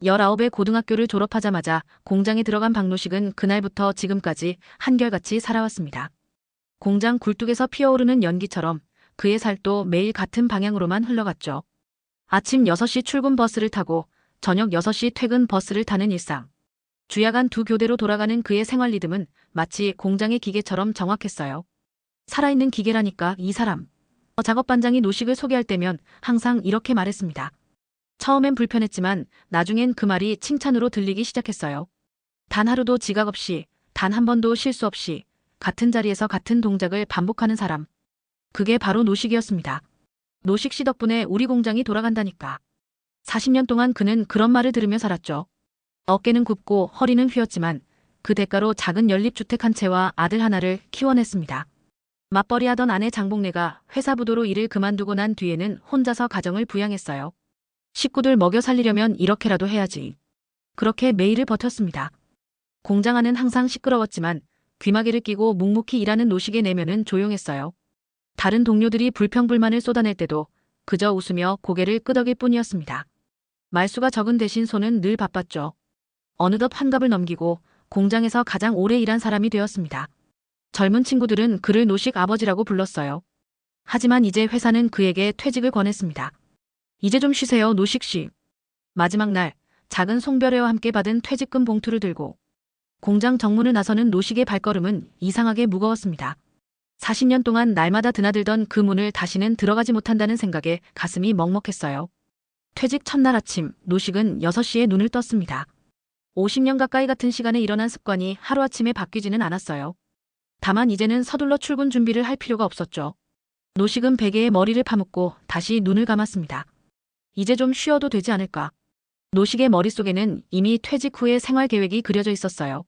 19에 고등학교를 졸업하자마자 공장에 들어간 박노식은 그날부터 지금까지 한결같이 살아왔습니다. 공장 굴뚝에서 피어오르는 연기처럼 그의 살도 매일 같은 방향으로만 흘러갔죠. 아침 6시 출근 버스를 타고 저녁 6시 퇴근 버스를 타는 일상. 주야간 두 교대로 돌아가는 그의 생활 리듬은 마치 공장의 기계처럼 정확했어요. 살아있는 기계라니까 이 사람. 작업반장이 노식을 소개할 때면 항상 이렇게 말했습니다. 처음엔 불편했지만 나중엔 그 말이 칭찬으로 들리기 시작했어요. 단 하루도 지각 없이, 단 한 번도 실수 없이 같은 자리에서 같은 동작을 반복하는 사람. 그게 바로 노식이었습니다. 노식 씨 덕분에 우리 공장이 돌아간다니까. 40년 동안 그는 그런 말을 들으며 살았죠. 어깨는 굽고 허리는 휘었지만 그 대가로 작은 연립주택 한 채와 아들 하나를 키워냈습니다. 맞벌이 하던 아내 장복래가 회사 부도로 일을 그만두고 난 뒤에는 혼자서 가정을 부양했어요. 식구들 먹여 살리려면 이렇게라도 해야지. 그렇게 매일을 버텼습니다. 공장 안은 항상 시끄러웠지만 귀마개를 끼고 묵묵히 일하는 노식의 내면은 조용했어요. 다른 동료들이 불평불만을 쏟아낼 때도 그저 웃으며 고개를 끄덕일 뿐이었습니다. 말수가 적은 대신 손은 늘 바빴죠. 어느덧 환갑을 넘기고 공장에서 가장 오래 일한 사람이 되었습니다. 젊은 친구들은 그를 노식 아버지라고 불렀어요. 하지만 이제 회사는 그에게 퇴직을 권했습니다. 이제 좀 쉬세요, 노식 씨. 마지막 날 작은 송별회와 함께 받은 퇴직금 봉투를 들고 공장 정문을 나서는 노식의 발걸음은 이상하게 무거웠습니다. 40년 동안 날마다 드나들던 그 문을 다시는 들어가지 못한다는 생각에 가슴이 먹먹했어요. 퇴직 첫날 아침 노식은 6시에 눈을 떴습니다. 50년 가까이 같은 시간에 일어난 습관이 하루아침에 바뀌지는 않았어요. 다만 이제는 서둘러 출근 준비를 할 필요가 없었죠. 노식은 베개에 머리를 파묻고 다시 눈을 감았습니다. 이제 좀 쉬어도 되지 않을까. 노식의 머릿속에는 이미 퇴직 후의 생활 계획이 그려져 있었어요.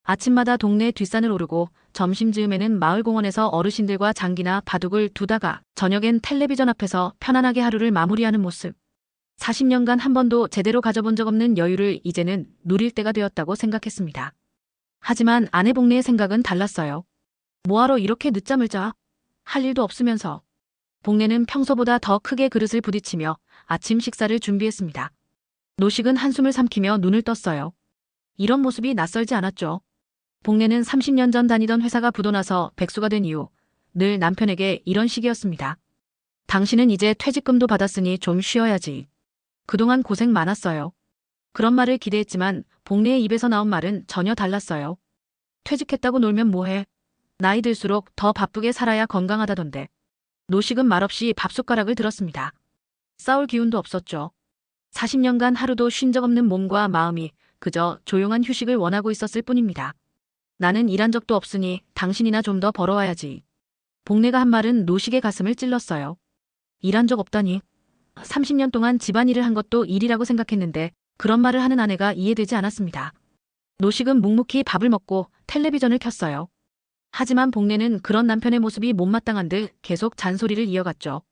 아침마다 동네 뒷산을 오르고 점심 즈음에는 마을 공원에서 어르신들과 장기나 바둑을 두다가 저녁엔 텔레비전 앞에서 편안하게 하루를 마무리하는 모습. 40년간 한 번도 제대로 가져본 적 없는 여유를 이제는 누릴 때가 되었다고 생각했습니다. 하지만 아내 복래의 생각은 달랐어요. 뭐하러 이렇게 늦잠을 자? 할 일도 없으면서. 복래는 평소보다 더 크게 그릇을 부딪히며 아침 식사를 준비했습니다. 노식은 한숨을 삼키며 눈을 떴어요. 이런 모습이 낯설지 않았죠. 복래는 30년 전 다니던 회사가 부도나서 백수가 된 이후 늘 남편에게 이런 식이었습니다. 당신은 이제 퇴직금도 받았으니 좀 쉬어야지. 그동안 고생 많았어요. 그런 말을 기대했지만 복래의 입에서 나온 말은 전혀 달랐어요. 퇴직했다고 놀면 뭐해? 나이 들수록 더 바쁘게 살아야 건강하다던데. 노식은 말없이 밥숟가락을 들었습니다. 싸울 기운도 없었죠. 40년간 하루도 쉰 적 없는 몸과 마음이 그저 조용한 휴식을 원하고 있었을 뿐입니다. 나는 일한 적도 없으니 당신이나 좀 더 벌어와야지. 복래가 한 말은 노식의 가슴을 찔렀어요. 일한 적 없다니. 30년 동안 집안일을 한 것도 일이라고 생각했는데 그런 말을 하는 아내가 이해되지 않았습니다. 노식은 묵묵히 밥을 먹고 텔레비전을 켰어요. 하지만 복래는 그런 남편의 모습이 못마땅한 듯 계속 잔소리를 이어갔죠.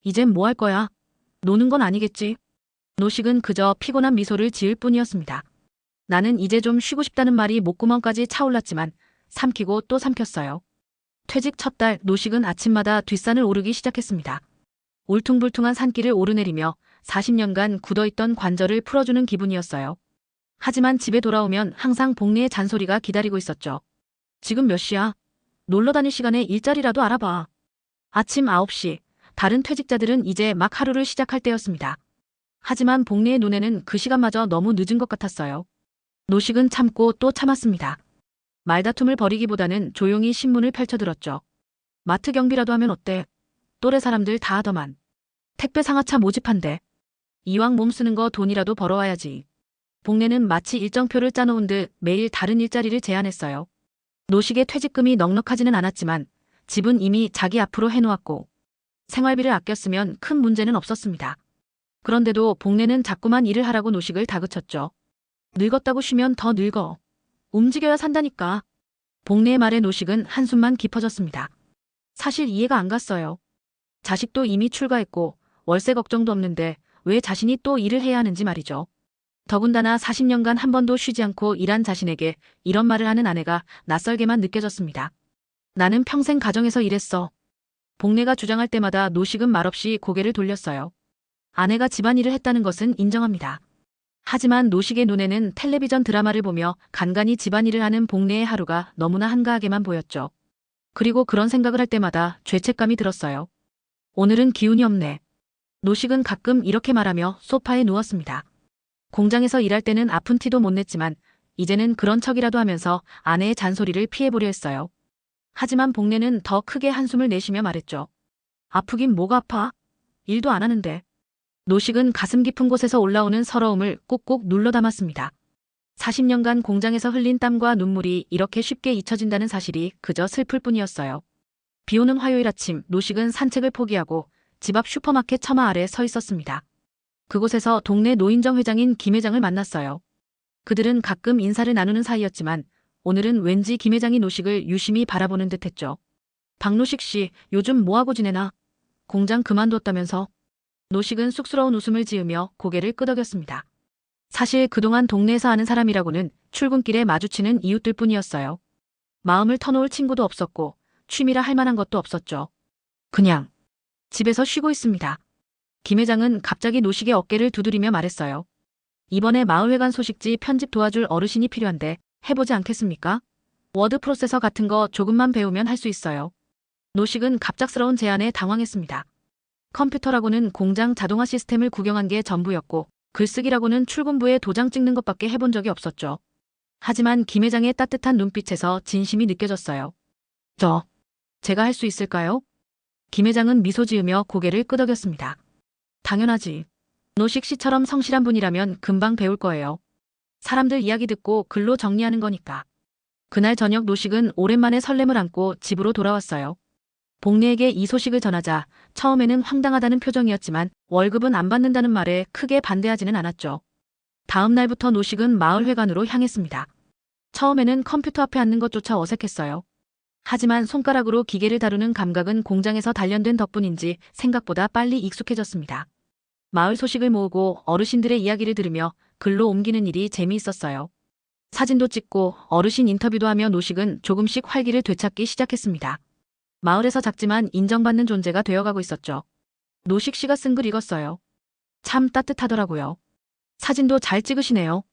이젠 뭐 할 거야? 노는 건 아니겠지? 노식은 그저 피곤한 미소를 지을 뿐이었습니다. 나는 이제 좀 쉬고 싶다는 말이 목구멍까지 차올랐지만 삼키고 또 삼켰어요. 퇴직 첫 달 노식은 아침마다 뒷산을 오르기 시작했습니다. 울퉁불퉁한 산길을 오르내리며 40년간 굳어있던 관절을 풀어주는 기분이었어요. 하지만 집에 돌아오면 항상 복래의 잔소리가 기다리고 있었죠. 지금 몇 시야? 놀러 다닐 시간에 일자리라도 알아봐. 아침 9시, 다른 퇴직자들은 이제 막 하루를 시작할 때였습니다. 하지만 복래의 눈에는 그 시간마저 너무 늦은 것 같았어요. 노식은 참고 또 참았습니다. 말다툼을 벌이기보다는 조용히 신문을 펼쳐들었죠. 마트 경비라도 하면 어때? 또래 사람들 다 하더만. 택배 상하차 모집한대. 이왕 몸 쓰는 거 돈이라도 벌어와야지. 복래는 마치 일정표를 짜놓은 듯 매일 다른 일자리를 제안했어요. 노식의 퇴직금이 넉넉하지는 않았지만 집은 이미 자기 앞으로 해놓았고 생활비를 아꼈으면 큰 문제는 없었습니다. 그런데도 복래는 자꾸만 일을 하라고 노식을 다그쳤죠. 늙었다고 쉬면 더 늙어. 움직여야 산다니까. 복래의 말에 노식은 한숨만 깊어졌습니다. 사실 이해가 안 갔어요. 자식도 이미 출가했고 월세 걱정도 없는데 왜 자신이 또 일을 해야 하는지 말이죠. 더군다나 40년간 한 번도 쉬지 않고 일한 자신에게 이런 말을 하는 아내가 낯설게만 느껴졌습니다. 나는 평생 가정에서 일했어. 복래가 주장할 때마다 노식은 말없이 고개를 돌렸어요. 아내가 집안일을 했다는 것은 인정합니다. 하지만 노식의 눈에는 텔레비전 드라마를 보며 간간히 집안일을 하는 복례의 하루가 너무나 한가하게만 보였죠. 그리고 그런 생각을 할 때마다 죄책감이 들었어요. 오늘은 기운이 없네. 노식은 가끔 이렇게 말하며 소파에 누웠습니다. 공장에서 일할 때는 아픈 티도 못 냈지만 이제는 그런 척이라도 하면서 아내의 잔소리를 피해보려 했어요. 하지만 복례는 더 크게 한숨을 내쉬며 말했죠. 아프긴 뭐가 아파? 일도 안 하는데. 노식은 가슴 깊은 곳에서 올라오는 서러움을 꾹꾹 눌러 담았습니다. 40년간 공장에서 흘린 땀과 눈물이 이렇게 쉽게 잊혀진다는 사실이 그저 슬플 뿐이었어요. 비오는 화요일 아침, 노식은 산책을 포기하고 집 앞 슈퍼마켓 처마 아래 서 있었습니다. 그곳에서 동네 노인정 회장인 김 회장을 만났어요. 그들은 가끔 인사를 나누는 사이였지만 오늘은 왠지 김 회장이 노식을 유심히 바라보는 듯했죠. 박노식 씨, 요즘 뭐하고 지내나? 공장 그만뒀다면서? 노식은 쑥스러운 웃음을 지으며 고개를 끄덕였습니다. 사실 그동안 동네에서 아는 사람이라고는 출근길에 마주치는 이웃들 뿐이었어요. 마음을 터놓을 친구도 없었고 취미라 할 만한 것도 없었죠. 그냥 집에서 쉬고 있습니다. 김 회장은 갑자기 노식의 어깨를 두드리며 말했어요. 이번에 마을회관 소식지 편집 도와줄 어르신이 필요한데 해보지 않겠습니까? 워드 프로세서 같은 거 조금만 배우면 할 수 있어요. 노식은 갑작스러운 제안에 당황했습니다. 컴퓨터라고는 공장 자동화 시스템을 구경한 게 전부였고 글쓰기라고는 출근부에 도장 찍는 것밖에 해본 적이 없었죠. 하지만 김 회장의 따뜻한 눈빛에서 진심이 느껴졌어요. 제가 할 수 있을까요? 김 회장은 미소 지으며 고개를 끄덕였습니다. 당연하지. 노식 씨처럼 성실한 분이라면 금방 배울 거예요. 사람들 이야기 듣고 글로 정리하는 거니까. 그날 저녁 노식은 오랜만에 설렘을 안고 집으로 돌아왔어요. 복례에게 이 소식을 전하자 처음에는 황당하다는 표정이었지만 월급은 안 받는다는 말에 크게 반대하지는 않았죠. 다음 날부터 노식은 마을회관으로 향했습니다. 처음에는 컴퓨터 앞에 앉는 것조차 어색했어요. 하지만 손가락으로 기계를 다루는 감각은 공장에서 단련된 덕분인지 생각보다 빨리 익숙해졌습니다. 마을 소식을 모으고 어르신들의 이야기를 들으며 글로 옮기는 일이 재미있었어요. 사진도 찍고 어르신 인터뷰도 하며 노식은 조금씩 활기를 되찾기 시작했습니다. 마을에서 작지만 인정받는 존재가 되어가고 있었죠. 노식 씨가 쓴 글 읽었어요. 참 따뜻하더라고요. 사진도 잘 찍으시네요.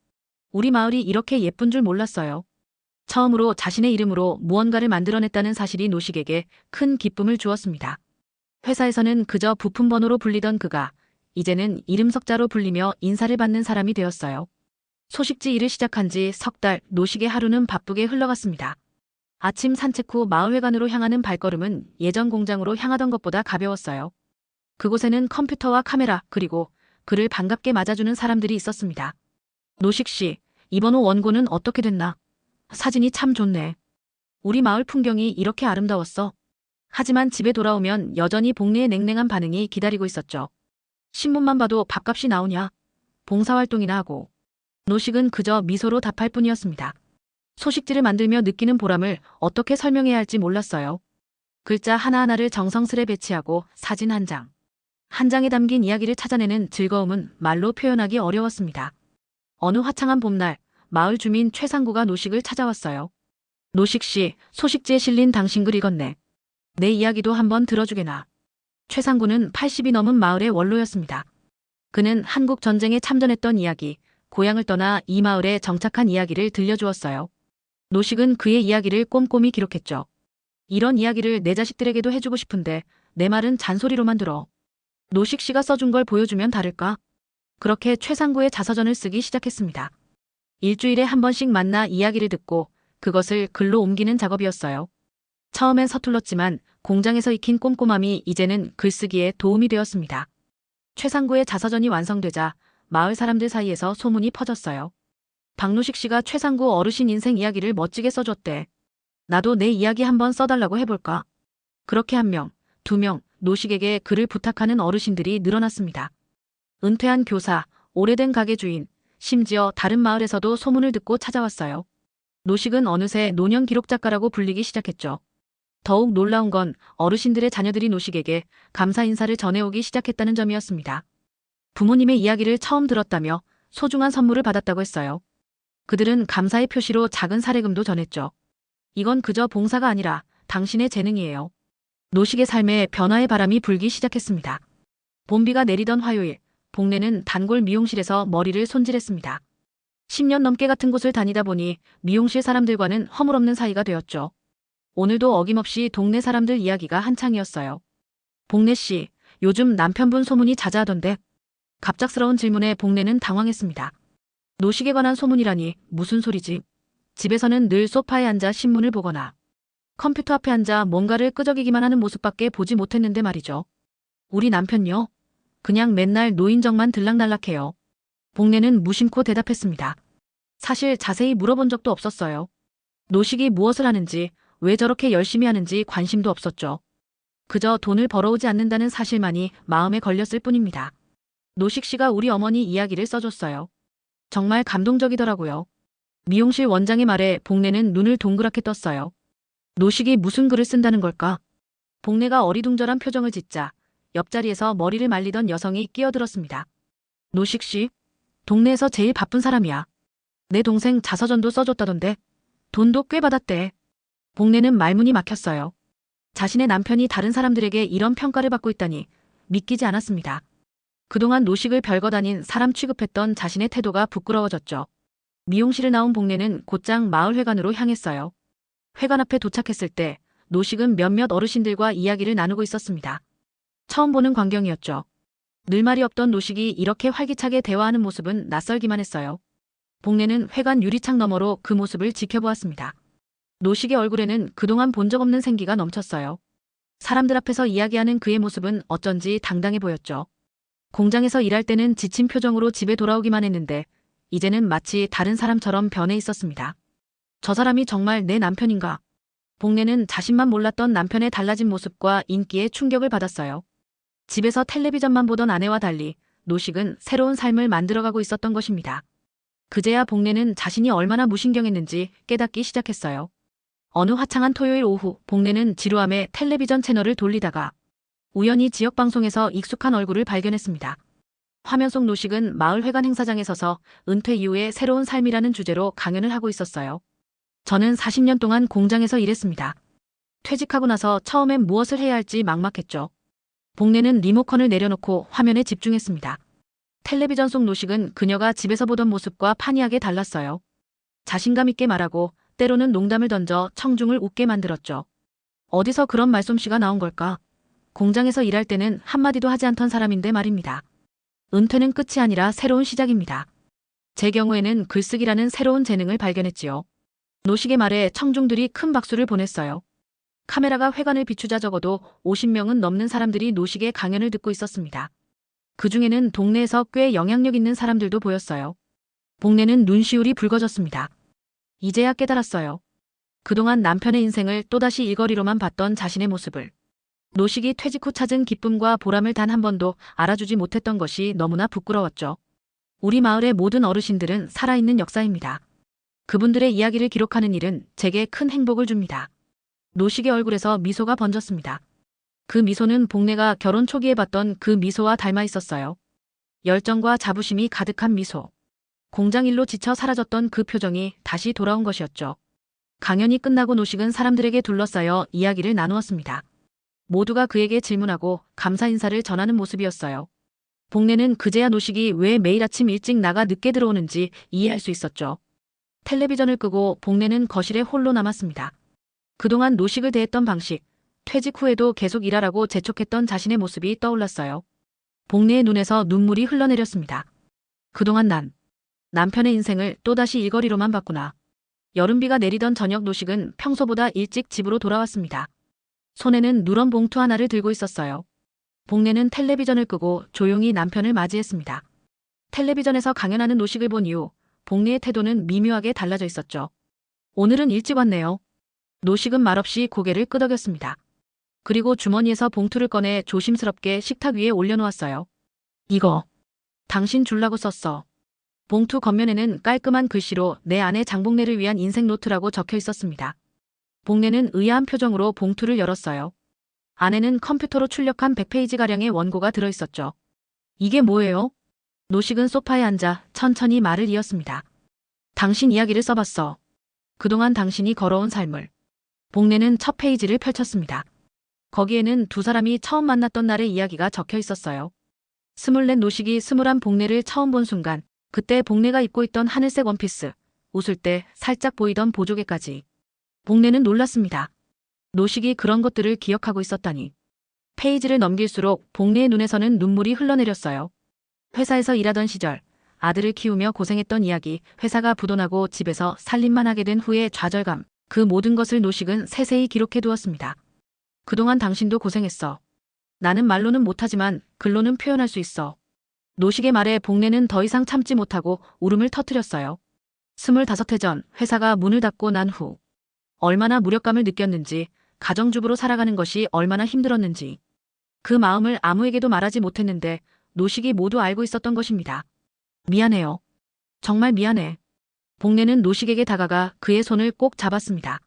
우리 마을이 이렇게 예쁜 줄 몰랐어요. 처음으로 자신의 이름으로 무언가를 만들어냈다는 사실이 노식에게 큰 기쁨을 주었습니다. 회사에서는 그저 부품 번호로 불리던 그가 이제는 이름 석자로 불리며 인사를 받는 사람이 되었어요. 소식지 일을 시작한 지 석 달, 노식의 하루는 바쁘게 흘러갔습니다. 아침 산책 후 마을회관으로 향하는 발걸음은 예전 공장으로 향하던 것보다 가벼웠어요. 그곳에는 컴퓨터와 카메라 그리고 그를 반갑게 맞아주는 사람들이 있었습니다. 노식 씨, 이번 호 원고는 어떻게 됐나? 사진이 참 좋네. 우리 마을 풍경이 이렇게 아름다웠어. 하지만 집에 돌아오면 여전히 복례의 냉랭한 반응이 기다리고 있었죠. 신문만 봐도 밥값이 나오냐? 봉사활동이나 하고. 노식은 그저 미소로 답할 뿐이었습니다. 소식지를 만들며 느끼는 보람을 어떻게 설명해야 할지 몰랐어요. 글자 하나하나를 정성스레 배치하고 사진 한 장. 한 장에 담긴 이야기를 찾아내는 즐거움은 말로 표현하기 어려웠습니다. 어느 화창한 봄날, 마을 주민 최상구가 노식을 찾아왔어요. 노식 씨, 소식지에 실린 당신 글 읽었네. 내 이야기도 한번 들어주게나. 최상구는 80이 넘은 마을의 원로였습니다. 그는 한국 전쟁에 참전했던 이야기, 고향을 떠나 이 마을에 정착한 이야기를 들려주었어요. 노식은 그의 이야기를 꼼꼼히 기록했죠. 이런 이야기를 내 자식들에게도 해주고 싶은데 내 말은 잔소리로만 들어. 노식 씨가 써준 걸 보여주면 다를까? 그렇게 최상구의 자서전을 쓰기 시작했습니다. 일주일에 한 번씩 만나 이야기를 듣고 그것을 글로 옮기는 작업이었어요. 처음엔 서툴렀지만 공장에서 익힌 꼼꼼함이 이제는 글쓰기에 도움이 되었습니다. 최상구의 자서전이 완성되자 마을 사람들 사이에서 소문이 퍼졌어요. 박노식 씨가 최상구 어르신 인생 이야기를 멋지게 써줬대. 나도 내 이야기 한번 써달라고 해볼까? 그렇게 1명, 2명, 노식에게 글을 부탁하는 어르신들이 늘어났습니다. 은퇴한 교사, 오래된 가게 주인, 심지어 다른 마을에서도 소문을 듣고 찾아왔어요. 노식은 어느새 노년 기록 작가라고 불리기 시작했죠. 더욱 놀라운 건 어르신들의 자녀들이 노식에게 감사 인사를 전해오기 시작했다는 점이었습니다. 부모님의 이야기를 처음 들었다며 소중한 선물을 받았다고 했어요. 그들은 감사의 표시로 작은 사례금도 전했죠. 이건 그저 봉사가 아니라 당신의 재능이에요. 노식의 삶에 변화의 바람이 불기 시작했습니다. 봄비가 내리던 화요일, 복례는 단골 미용실에서 머리를 손질했습니다. 10년 넘게 같은 곳을 다니다 보니 미용실 사람들과는 허물없는 사이가 되었죠. 오늘도 어김없이 동네 사람들 이야기가 한창이었어요. 복례 씨, 요즘 남편분 소문이 자자하던데. 갑작스러운 질문에 복례는 당황했습니다. 노식에 관한 소문이라니 무슨 소리지? 집에서는 늘 소파에 앉아 신문을 보거나 컴퓨터 앞에 앉아 뭔가를 끄적이기만 하는 모습밖에 보지 못했는데 말이죠. 우리 남편요? 그냥 맨날 노인정만 들락날락해요. 복례는 무심코 대답했습니다. 사실 자세히 물어본 적도 없었어요. 노식이 무엇을 하는지, 왜 저렇게 열심히 하는지 관심도 없었죠. 그저 돈을 벌어오지 않는다는 사실만이 마음에 걸렸을 뿐입니다. 노식 씨가 우리 어머니 이야기를 써줬어요. 정말 감동적이더라고요. 미용실 원장의 말에 복례는 눈을 동그랗게 떴어요. 노식이 무슨 글을 쓴다는 걸까? 복례가 어리둥절한 표정을 짓자 옆자리에서 머리를 말리던 여성이 끼어들었습니다. 노식 씨, 동네에서 제일 바쁜 사람이야. 내 동생 자서전도 써줬다던데. 돈도 꽤 받았대. 복례는 말문이 막혔어요. 자신의 남편이 다른 사람들에게 이런 평가를 받고 있다니 믿기지 않았습니다. 그동안 노식을 별거 다닌 사람 취급했던 자신의 태도가 부끄러워졌죠. 미용실을 나온 복례는 곧장 마을회관으로 향했어요. 회관 앞에 도착했을 때 노식은 몇몇 어르신들과 이야기를 나누고 있었습니다. 처음 보는 광경이었죠. 늘 말이 없던 노식이 이렇게 활기차게 대화하는 모습은 낯설기만 했어요. 복례는 회관 유리창 너머로 그 모습을 지켜보았습니다. 노식의 얼굴에는 그동안 본 적 없는 생기가 넘쳤어요. 사람들 앞에서 이야기하는 그의 모습은 어쩐지 당당해 보였죠. 공장에서 일할 때는 지친 표정으로 집에 돌아오기만 했는데 이제는 마치 다른 사람처럼 변해 있었습니다. 저 사람이 정말 내 남편인가? 복례는 자신만 몰랐던 남편의 달라진 모습과 인기에 충격을 받았어요. 집에서 텔레비전만 보던 아내와 달리 노식은 새로운 삶을 만들어가고 있었던 것입니다. 그제야 복례는 자신이 얼마나 무신경했는지 깨닫기 시작했어요. 어느 화창한 토요일 오후 복례는 지루함에 텔레비전 채널을 돌리다가 우연히 지역방송에서 익숙한 얼굴을 발견했습니다. 화면 속 노식은 마을회관 행사장에 서서 은퇴 이후의 새로운 삶이라는 주제로 강연을 하고 있었어요. 저는 40년 동안 공장에서 일했습니다. 퇴직하고 나서 처음엔 무엇을 해야 할지 막막했죠. 복례는 리모컨을 내려놓고 화면에 집중했습니다. 텔레비전 속 노식은 그녀가 집에서 보던 모습과 판이하게 달랐어요. 자신감 있게 말하고 때로는 농담을 던져 청중을 웃게 만들었죠. 어디서 그런 말솜씨가 나온 걸까? 공장에서 일할 때는 한마디도 하지 않던 사람인데 말입니다. 은퇴는 끝이 아니라 새로운 시작입니다. 제 경우에는 글쓰기라는 새로운 재능을 발견했지요. 노식의 말에 청중들이 큰 박수를 보냈어요. 카메라가 회관을 비추자 적어도 50명은 넘는 사람들이 노식의 강연을 듣고 있었습니다. 그 중에는 동네에서 꽤 영향력 있는 사람들도 보였어요. 복례는 눈시울이 붉어졌습니다. 이제야 깨달았어요. 그동안 남편의 인생을 또다시 일거리로만 봤던 자신의 모습을. 노식이 퇴직 후 찾은 기쁨과 보람을 단 한 번도 알아주지 못했던 것이 너무나 부끄러웠죠. 우리 마을의 모든 어르신들은 살아있는 역사입니다. 그분들의 이야기를 기록하는 일은 제게 큰 행복을 줍니다. 노식의 얼굴에서 미소가 번졌습니다. 그 미소는 복례가 결혼 초기에 봤던 그 미소와 닮아 있었어요. 열정과 자부심이 가득한 미소. 공장 일로 지쳐 사라졌던 그 표정이 다시 돌아온 것이었죠. 강연이 끝나고 노식은 사람들에게 둘러싸여 이야기를 나누었습니다. 모두가 그에게 질문하고 감사 인사를 전하는 모습이었어요. 복례는 그제야 노식이 왜 매일 아침 일찍 나가 늦게 들어오는지 이해할 수 있었죠. 텔레비전을 끄고 복례는 거실에 홀로 남았습니다. 그동안 노식을 대했던 방식, 퇴직 후에도 계속 일하라고 재촉했던 자신의 모습이 떠올랐어요. 복례의 눈에서 눈물이 흘러내렸습니다. 그동안 난 남편의 인생을 또다시 일거리로만 봤구나. 여름비가 내리던 저녁 노식은 평소보다 일찍 집으로 돌아왔습니다. 손에는 누런 봉투 하나를 들고 있었어요. 복례는 텔레비전을 끄고 조용히 남편을 맞이했습니다. 텔레비전에서 강연하는 노식을 본 이후 복례의 태도는 미묘하게 달라져 있었죠. 오늘은 일찍 왔네요. 노식은 말없이 고개를 끄덕였습니다. 그리고 주머니에서 봉투를 꺼내 조심스럽게 식탁 위에 올려놓았어요. 이거 당신 줄라고 썼어. 봉투 겉면에는 깔끔한 글씨로 내 아내 장복례를 위한 인생 노트라고 적혀 있었습니다. 복례는 의아한 표정으로 봉투를 열었어요. 안에는 컴퓨터로 출력한 100페이지가량의 원고가 들어있었죠. 이게 뭐예요? 노식은 소파에 앉아 천천히 말을 이었습니다. 당신 이야기를 써봤어. 그동안 당신이 걸어온 삶을. 복례는 첫 페이지를 펼쳤습니다. 거기에는 두 사람이 처음 만났던 날의 이야기가 적혀 있었어요. 스물넷 노식이 스물한 복례를 처음 본 순간 그때 복례가 입고 있던 하늘색 원피스, 웃을 때 살짝 보이던 보조개까지. 복례는 놀랐습니다. 노식이 그런 것들을 기억하고 있었다니. 페이지를 넘길수록 복례의 눈에서는 눈물이 흘러내렸어요. 회사에서 일하던 시절 아들을 키우며 고생했던 이야기, 회사가 부도나고 집에서 살림만 하게 된 후의 좌절감, 그 모든 것을 노식은 세세히 기록해 두었습니다. 그동안 당신도 고생했어. 나는 말로는 못하지만 글로는 표현할 수 있어. 노식의 말에 복례는 더 이상 참지 못하고 울음을 터뜨렸어요. 25해 전 회사가 문을 닫고 난 후 얼마나 무력감을 느꼈는지, 가정주부로 살아가는 것이 얼마나 힘들었는지 그 마음을 아무에게도 말하지 못했는데 노식이 모두 알고 있었던 것입니다. 미안해요. 정말 미안해. 복례는 노식에게 다가가 그의 손을 꼭 잡았습니다.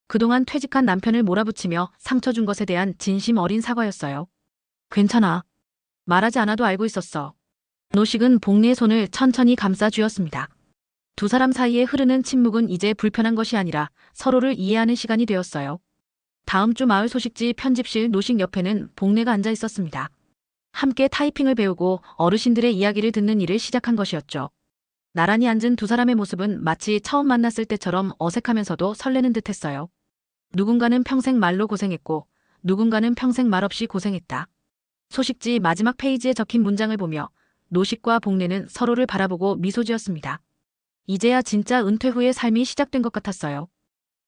그동안 퇴직한 남편을 몰아붙이며 상처 준 것에 대한 진심 어린 사과였어요. 괜찮아. 말하지 않아도 알고 있었어. 노식은 복례의 손을 천천히 감싸 쥐었습니다. 두 사람 사이에 흐르는 침묵은 이제 불편한 것이 아니라 서로를 이해하는 시간이 되었어요. 다음 주 마을 소식지 편집실 노식 옆에는 복례가 앉아 있었습니다. 함께 타이핑을 배우고 어르신들의 이야기를 듣는 일을 시작한 것이었죠. 나란히 앉은 두 사람의 모습은 마치 처음 만났을 때처럼 어색하면서도 설레는 듯했어요. 누군가는 평생 말로 고생했고 누군가는 평생 말없이 고생했다. 소식지 마지막 페이지에 적힌 문장을 보며 노식과 복례는 서로를 바라보고 미소 지었습니다. 이제야 진짜 은퇴 후의 삶이 시작된 것 같았어요.